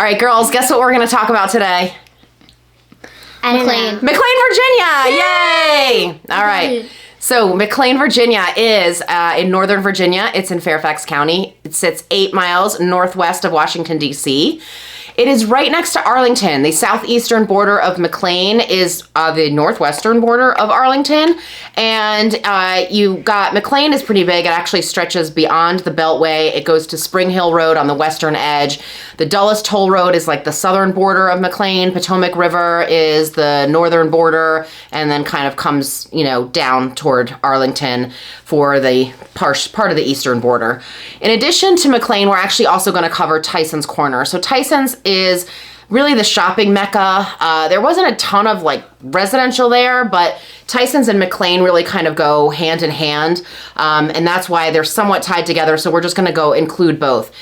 right, girls, guess what we're going to talk about today? McLean. McLean, Virginia! Yay! All right. So McLean, Virginia is in Northern Virginia. It's in Fairfax County. It sits 8 miles northwest of Washington, D.C. It is right next to Arlington. The southeastern border of McLean is the northwestern border of Arlington. And you got, McLean is pretty big. It actually stretches beyond the beltway. It goes to Spring Hill Road on the western edge. The Dulles Toll Road is like the southern border of McLean. Potomac River is the northern border, and then kind of comes, down toward Arlington for the part of the eastern border. In addition to McLean, we're actually also going to cover Tyson's Corner. So Tyson's is really the shopping mecca. There wasn't a ton of residential there, but Tyson's and McLean really kind of go hand in hand. And that's why they're somewhat tied together. So we're just going to go include both.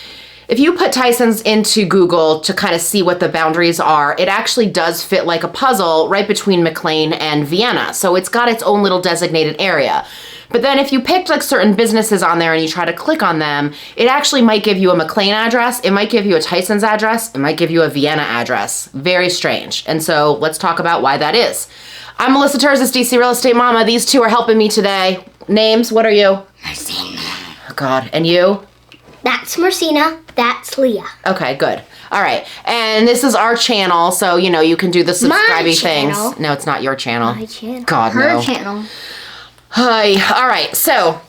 If you put Tyson's into Google to kind of see what the boundaries are, it actually does fit like a puzzle right between McLean and Vienna. So it's got its own little designated area. But then if you picked certain businesses on there and you try to click on them, it actually might give you a McLean address. It might give you a Tyson's address. It might give you a Vienna address. Very strange. And so let's talk about why that is. I'm Melissa Terzis, DC Real Estate Mama. These two are helping me today. Names, what are you? Marcina. Oh God, and you? That's Marcina. That's Leah. Okay, good. All right. And this is our channel, so, you can do the subscribing things. No, it's not your channel. My channel. God, Her no. channel. Hi. All right. So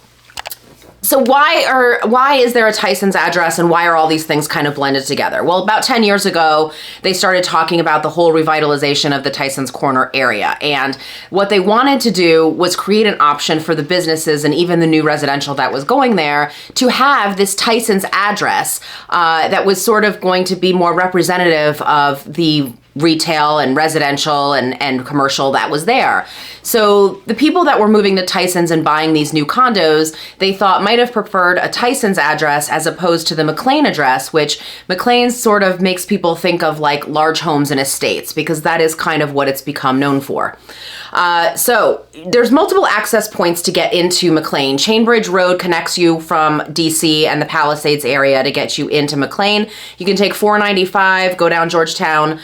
why is there a Tyson's address, and why are all these things kind of blended together? Well, about 10 years ago, they started talking about the whole revitalization of the Tyson's Corner area. And what they wanted to do was create an option for the businesses and even the new residential that was going there to have this Tyson's address that was sort of going to be more representative of the retail and residential and commercial that was there. So the people that were moving to Tyson's and buying these new condos, they thought might have preferred a Tyson's address as opposed to the McLean address, which McLean sort of makes people think of like large homes and estates, because that is kind of what it's become known for. So there's multiple access points to get into McLean. Chainbridge Road connects you from DC and the Palisades area to get you into McLean. You can take 495, go down Georgetown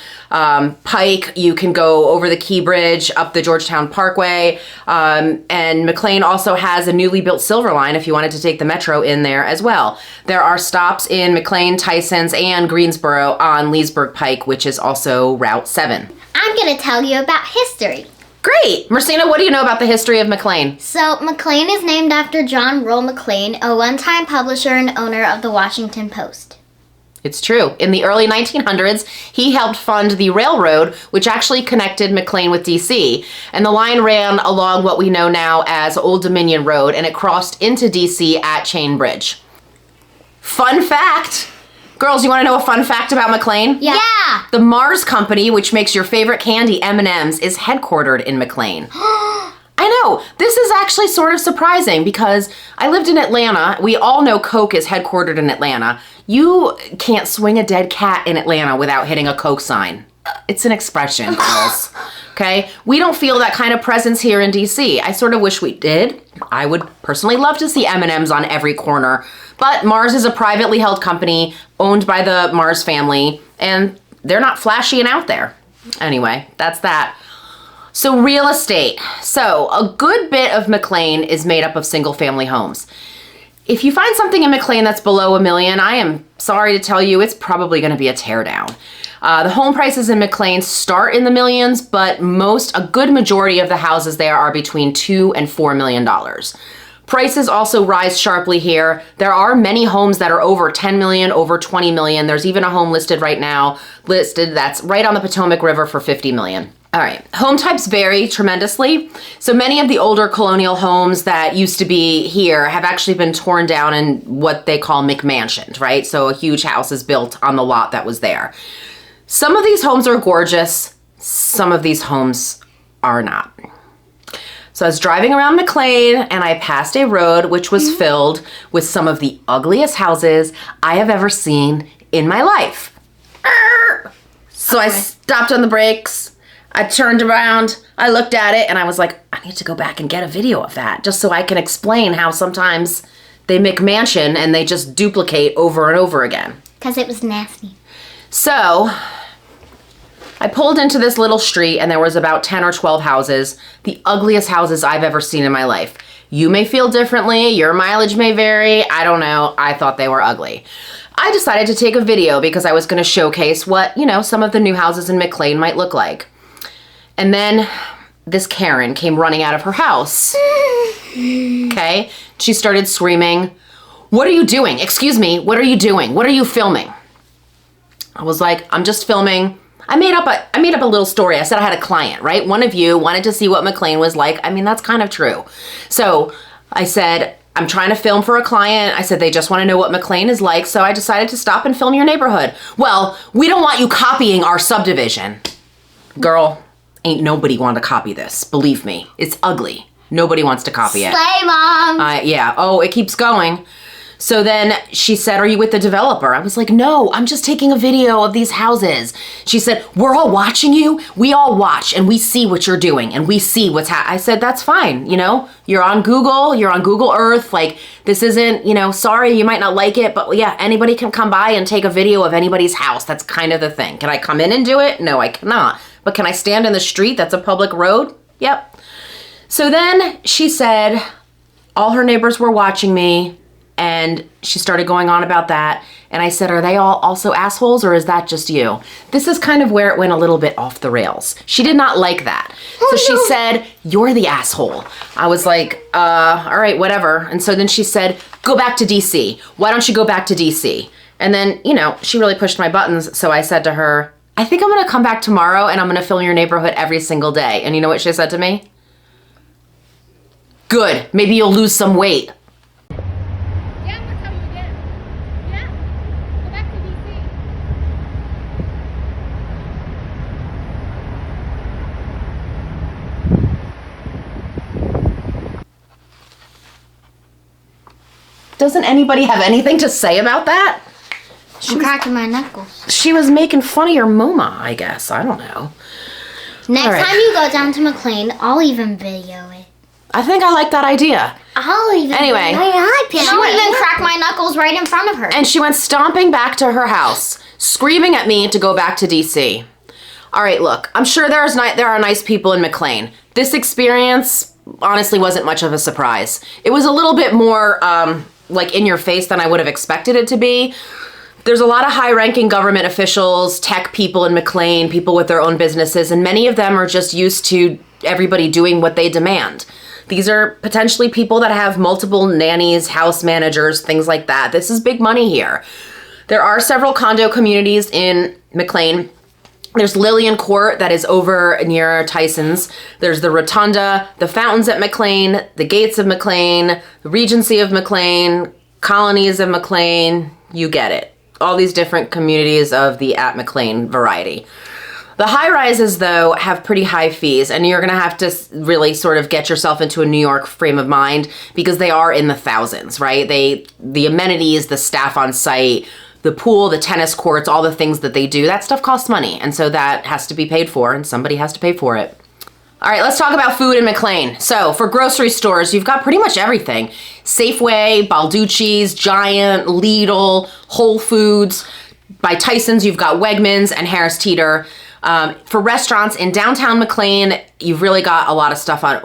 Pike. You can go over the Key Bridge, up the Georgetown Parkway. And McLean also has a newly built Silver Line if you wanted to take the Metro in there as well. There are stops in McLean, Tyson's, and Greensboro on Leesburg Pike, which is also Route 7. I'm going to tell you about history. Great! Marcina, what do you know about the history of McLean? So, McLean is named after John Roll McLean, a one-time publisher and owner of the Washington Post. It's true. In the early 1900s, he helped fund the railroad, which actually connected McLean with DC. And the line ran along what we know now as Old Dominion Road, and it crossed into DC at Chain Bridge. Fun fact! Girls, you want to know a fun fact about McLean? Yeah. The Mars Company, which makes your favorite candy, M&M's, is headquartered in McLean. I know. This is actually sort of surprising because I lived in Atlanta. We all know Coke is headquartered in Atlanta. You can't swing a dead cat in Atlanta without hitting a Coke sign. It's an expression, girls. Okay? We don't feel that kind of presence here in DC. I sort of wish we did. I would personally love to see M&M's on every corner. But Mars is a privately held company owned by the Mars family, and they're not flashy and out there. Anyway, that's that. So real estate. So a good bit of McLean is made up of single family homes. If you find something in McLean that's below $1 million, I am sorry to tell you, it's probably going to be a teardown. The home prices in McLean start in the millions, but a good majority of the houses there are between $2 and $4 million. Prices also rise sharply here. There are many homes that are over 10 million, over 20 million. There's even a home listed right now, that's right on the Potomac River for 50 million. All right, home types vary tremendously. So many of the older colonial homes that used to be here have actually been torn down and what they call McMansioned, right? So a huge house is built on the lot that was there. Some of these homes are gorgeous. Some of these homes are not. So I was driving around McLean and I passed a road which was filled with some of the ugliest houses I have ever seen in my life. So I stopped on the brakes. I turned around, I looked at it, and I was like, I need to go back and get a video of that just so I can explain how sometimes they McMansion and they just duplicate over and over again. Because it was nasty. So I pulled into this little street and there was about 10 or 12 houses, the ugliest houses I've ever seen in my life. You may feel differently, your mileage may vary, I don't know, I thought they were ugly. I decided to take a video because I was gonna showcase what, some of the new houses in McLean might look like. And then this Karen came running out of her house. Okay? She started screaming, "What are you doing? Excuse me, what are you doing? What are you filming?" I was like, "I'm just filming." I made up a little story. I said I had a client, right? One of you wanted to see what McLean was like. I mean, that's kind of true. So I said, "I'm trying to film for a client." I said, "They just want to know what McLean is like. So I decided to stop and film your neighborhood." "Well, we don't want you copying our subdivision." Girl, ain't nobody want to copy this. Believe me, it's ugly. Nobody wants to copy it. Slay, Mom. Yeah. Oh, it keeps going. So then she said, "Are you with the developer?" I was like, "No, I'm just taking a video of these houses." She said, "We're all watching you. We all watch and we see what you're doing and we see what's happening." I said, "That's fine. You're on Google Earth. Like, this isn't, sorry, you might not like it, but yeah, anybody can come by and take a video of anybody's house. That's kind of the thing. Can I come in and do it? No, I cannot. But can I stand in the street? That's a public road." Yep. So then she said all her neighbors were watching me. And she started going on about that. And I said, "Are they all also assholes or is that just you?" This is kind of where it went a little bit off the rails. She did not like that. So she said, "You're the asshole." I was like, all right, whatever. And so then she said, "Go back to DC. Why don't you go back to DC?" And then, she really pushed my buttons. So I said to her, "I think I'm going to come back tomorrow and I'm going to film your neighborhood every single day." And you know what she said to me? "Good. Maybe you'll lose some weight." Doesn't anybody have anything to say about that? I'm cracking my knuckles. She was making fun of your mama, I guess. I don't know. Next All right. time you go down to McLean, I'll even video it. I think I like that idea. I'll even Anyway, video it. I'll even crack my knuckles right in front of her. And she went stomping back to her house, screaming at me to go back to DC. All right, look, I'm sure there are nice people in McLean. This experience honestly wasn't much of a surprise. It was a little bit more like in your face than I would have expected it to be. There's a lot of high-ranking government officials, tech people in McLean, people with their own businesses, and many of them are just used to everybody doing what they demand. These are potentially people that have multiple nannies, house managers, things like that. This is big money here. There are several condo communities in McLean. There's Lillian Court that is over near Tysons. There's the Rotunda, the Fountains at McLean, the Gates of McLean, the Regency of McLean, Colonies of McLean. You get it. All these different communities of the at McLean variety. The high-rises, though, have pretty high fees, and you're going to have to really sort of get yourself into a New York frame of mind because they are in the thousands, right? The amenities, the staff on site, the pool, the tennis courts, all the things that they do, that stuff costs money. And so that has to be paid for and somebody has to pay for it. All right, let's talk about food in McLean. So for grocery stores, you've got pretty much everything. Safeway, Balducci's, Giant, Lidl, Whole Foods. By Tyson's, you've got Wegmans and Harris Teeter. For restaurants in downtown McLean, you've really got a lot of stuff on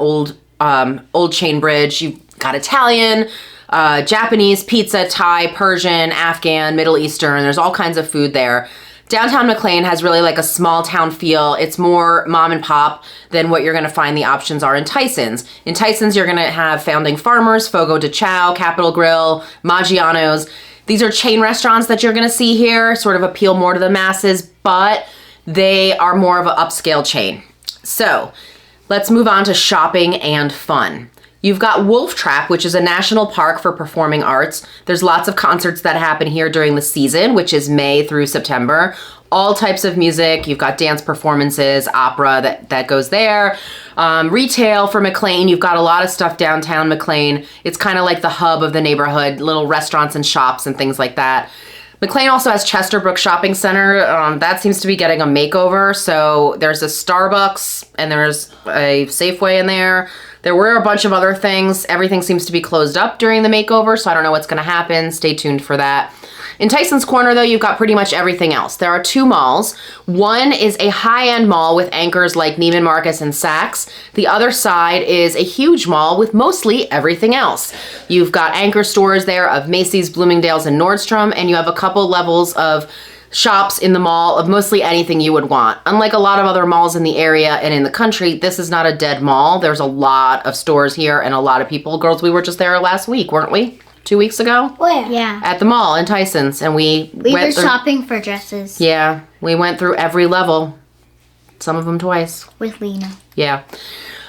Old Chain Bridge. You've got Italian, Japanese, pizza, Thai, Persian, Afghan, Middle Eastern. There's all kinds of food there. Downtown McLean has really like a small town feel. It's more mom and pop than what you're going to find the options are in Tyson's. In Tyson's, you're going to have Founding Farmers, Fogo de Chao, Capitol Grill, Maggiano's. These are chain restaurants that you're going to see here, sort of appeal more to the masses, but they are more of an upscale chain. So let's move on to shopping and fun. You've got Wolf Trap, which is a national park for performing arts. There's lots of concerts that happen here during the season, which is May through September. All types of music. You've got dance performances, opera that goes there. Retail for McLean. You've got a lot of stuff downtown McLean. It's kind of like the hub of the neighborhood, little restaurants and shops and things like that. McLean also has Chesterbrook Shopping Center. That seems to be getting a makeover. So there's a Starbucks and there's a Safeway in there. There were a bunch of other things. Everything seems to be closed up during the makeover, so I don't know what's going to happen. Stay tuned for that. In Tyson's Corner, though, you've got pretty much everything else. There are 2 malls. One is a high-end mall with anchors like Neiman Marcus and Saks. The other side is a huge mall with mostly everything else. You've got anchor stores there of Macy's, Bloomingdale's, and Nordstrom, and you have a couple levels of shops in the mall of mostly anything you would want. Unlike a lot of other malls in the area and in the country, this is not a dead mall. There's a lot of stores here and a lot of people. Girls, we were just there last week, weren't we? 2 weeks ago? Where? Yeah. At the mall in Tysons, and we were shopping for dresses. Yeah, we went through every level. Some of them twice. With Lena. Yeah.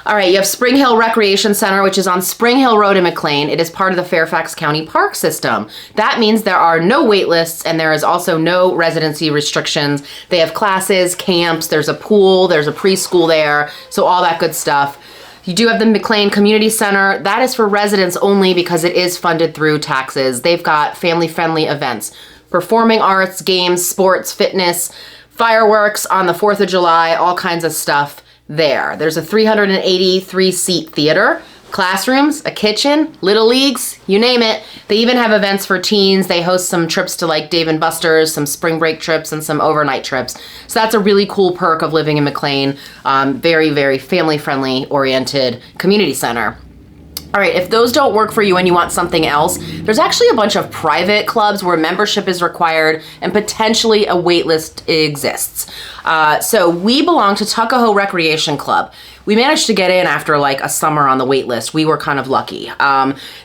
All right, you have Spring Hill Recreation Center, which is on Spring Hill Road in McLean. It is part of the Fairfax County Park System. That means there are no wait lists, and there is also no residency restrictions. They have classes, camps, there's a pool, there's a preschool there, so all that good stuff. You do have the McLean Community Center. That is for residents only because it is funded through taxes. They've got family-friendly events, performing arts, games, sports, fitness, fireworks on the 4th of July, all kinds of stuff there. There's a 383-seat theater, classrooms, a kitchen, little leagues, you name it. They even have events for teens. They host some trips to like Dave & Buster's, some spring break trips, and some overnight trips. So that's a really cool perk of living in McLean. Very, very family-friendly oriented community center. All right, if those don't work for you and you want something else, there's actually a bunch of private clubs where membership is required and potentially a wait list exists. So we belong to Tuckahoe Recreation Club. We managed to get in after like a summer on the wait list. We were kind of lucky.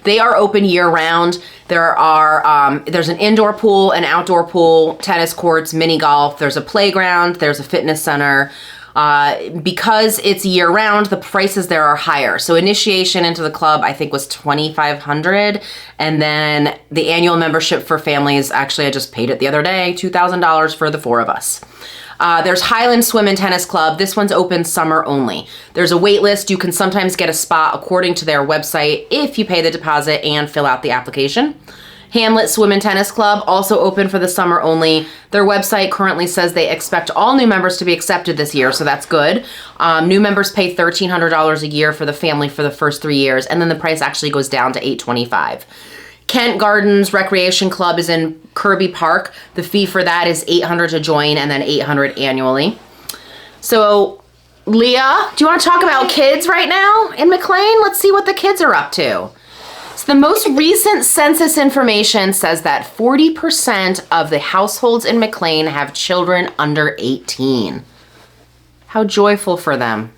They are open year round. There's an indoor pool, an outdoor pool, tennis courts, mini golf. There's a playground. There's a fitness center. Because it's year round, the prices there are higher. So initiation into the club, I think, was $2,500. And then the annual membership for families, actually, I just paid it the other day, $2,000 for the 4 of us. There's Highland Swim and Tennis Club. This one's open summer only. There's a wait list. You can sometimes get a spot according to their website if you pay the deposit and fill out the application. Hamlet Swim and Tennis Club, also open for the summer only. Their website currently says they expect all new members to be accepted this year, so that's good. New members pay $1,300 a year for the family for the first 3 years, and then the price actually goes down to $825. Kent Gardens Recreation Club is in Kirby Park. The fee for that is $800 to join and then $800 annually. So, Leah, do you want to talk about kids right now in McLean? Let's see what the kids are up to. So the most recent census information says that 40% of the households in McLean have children under 18. How joyful for them.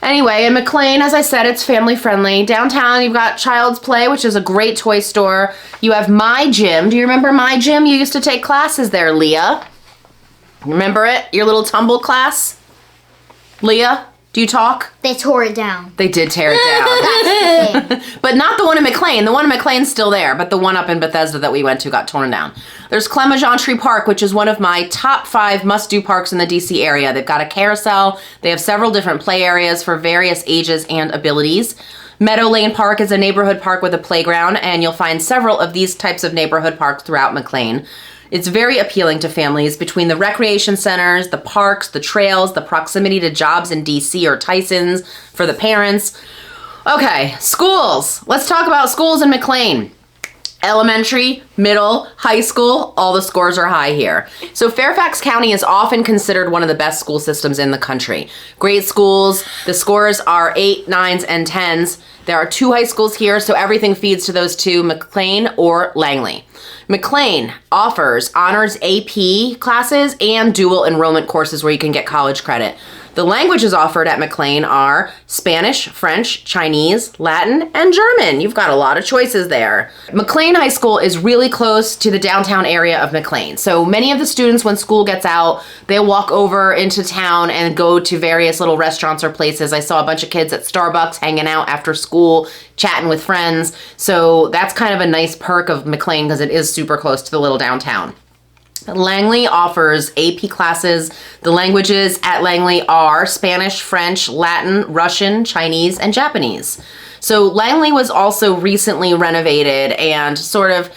Anyway, in McLean, as I said, it's family friendly. Downtown, you've got Child's Play, which is a great toy store. You have My Gym. Do you remember My Gym? You used to take classes there, Leah. Remember it? Your little tumble class? Leah? Do you talk? They tore it down. They did tear it down. But not the one in McLean. The one in McLean's still there, but the one up in Bethesda that we went to got torn down. There's Clemagentry Park, which is one of my top 5 must-do parks in the DC area. They've got a carousel. They have several different play areas for various ages and abilities. Meadow Lane Park is a neighborhood park with a playground, and you'll find several of these types of neighborhood parks throughout McLean. It's very appealing to families between the recreation centers, the parks, the trails, the proximity to jobs in DC or Tysons for the parents. Okay, schools. Let's talk about schools in McLean. Elementary, middle, high school, all the scores are high here. So Fairfax County is often considered one of the best school systems in the country. Great schools, the scores are 8, 9s, and 10s. There are 2 high schools here, so everything feeds to those 2, McLean or Langley. McLean offers honors AP classes and dual enrollment courses where you can get college credit. The languages offered at McLean are Spanish, French, Chinese, Latin, and German. You've got a lot of choices there. McLean High School is really close to the downtown area of McLean. So many of the students, when school gets out, they'll walk over into town and go to various little restaurants or places. I saw a bunch of kids at Starbucks hanging out after school, chatting with friends. So that's kind of a nice perk of McLean because it is super close to the little downtown. Langley offers AP classes. The languages at Langley are Spanish, French, Latin, Russian, Chinese, and Japanese. So Langley was also recently renovated, and sort of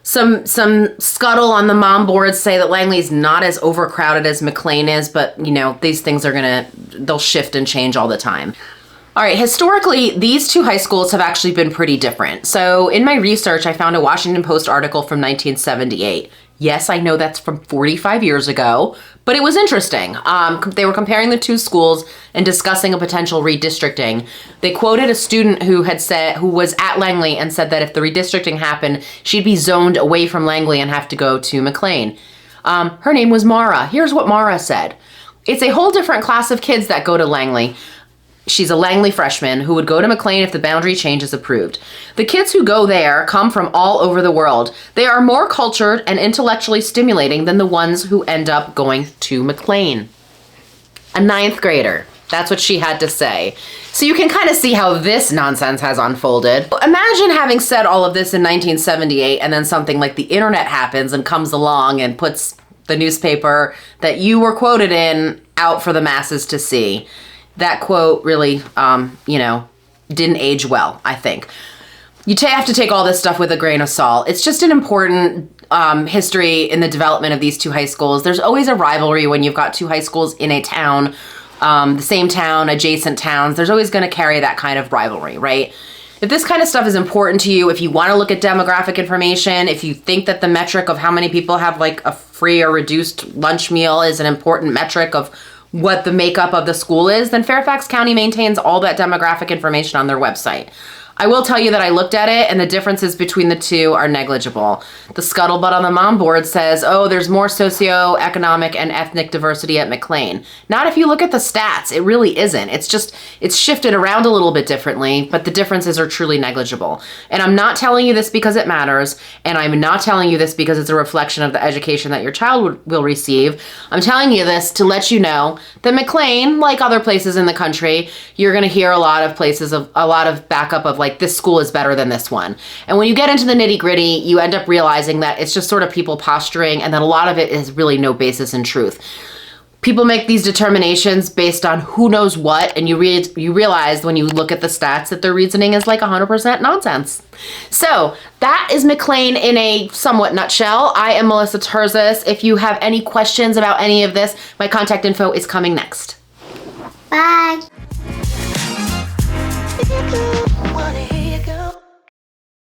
some scuttle on the mom boards say that Langley's not as overcrowded as McLean is, but you know, these things are they'll shift and change all the time. All right, historically, these two high schools have actually been pretty different. So in my research, I found a Washington Post article from 1978. Yes, I know that's from 45 years ago, but it was interesting. They were comparing the two schools and discussing a potential redistricting. They quoted a student who was at Langley and said that if the redistricting happened, she'd be zoned away from Langley and have to go to McLean. Her name was Mara. Here's what Mara said. It's a whole different class of kids that go to Langley. She's a Langley freshman who would go to McLean if the boundary change is approved. The kids who go there come from all over the world. They are more cultured and intellectually stimulating than the ones who end up going to McLean. A 9th grader. That's what she had to say. So you can kind of see how this nonsense has unfolded. Imagine having said all of this in 1978 and then something like the internet happens and comes along and puts the newspaper that you were quoted in out for the masses to see. That quote really, didn't age well, I think. You have to take all this stuff with a grain of salt. It's just an important history in the development of these two high schools. There's always a rivalry when you've got two high schools in a town, the same town, adjacent towns. There's always going to carry that kind of rivalry, right? If this kind of stuff is important to you, if you want to look at demographic information, if you think that the metric of how many people have like a free or reduced lunch meal is an important metric of what the makeup of the school is, then Fairfax County maintains all that demographic information on their website. I will tell you that I looked at it and the differences between the two are negligible. The scuttlebutt on the mom board says, oh, there's more socioeconomic and ethnic diversity at McLean. Not if you look at the stats, it really isn't. It's shifted around a little bit differently, but the differences are truly negligible. And I'm not telling you this because it matters, and I'm not telling you this because it's a reflection of the education that your child will receive. I'm telling you this to let you know that McLean, like other places in the country, you're gonna hear a lot of backup of like, this school is better than this one. And when you get into the nitty gritty, you end up realizing that it's just sort of people posturing and that a lot of it is really no basis in truth. People make these determinations based on who knows what, and you realize when you look at the stats that their reasoning is like 100% nonsense. So that is McLean in a somewhat nutshell. I am Melissa Terzis. If you have any questions about any of this, my contact info is coming next. Bye. Wanna hear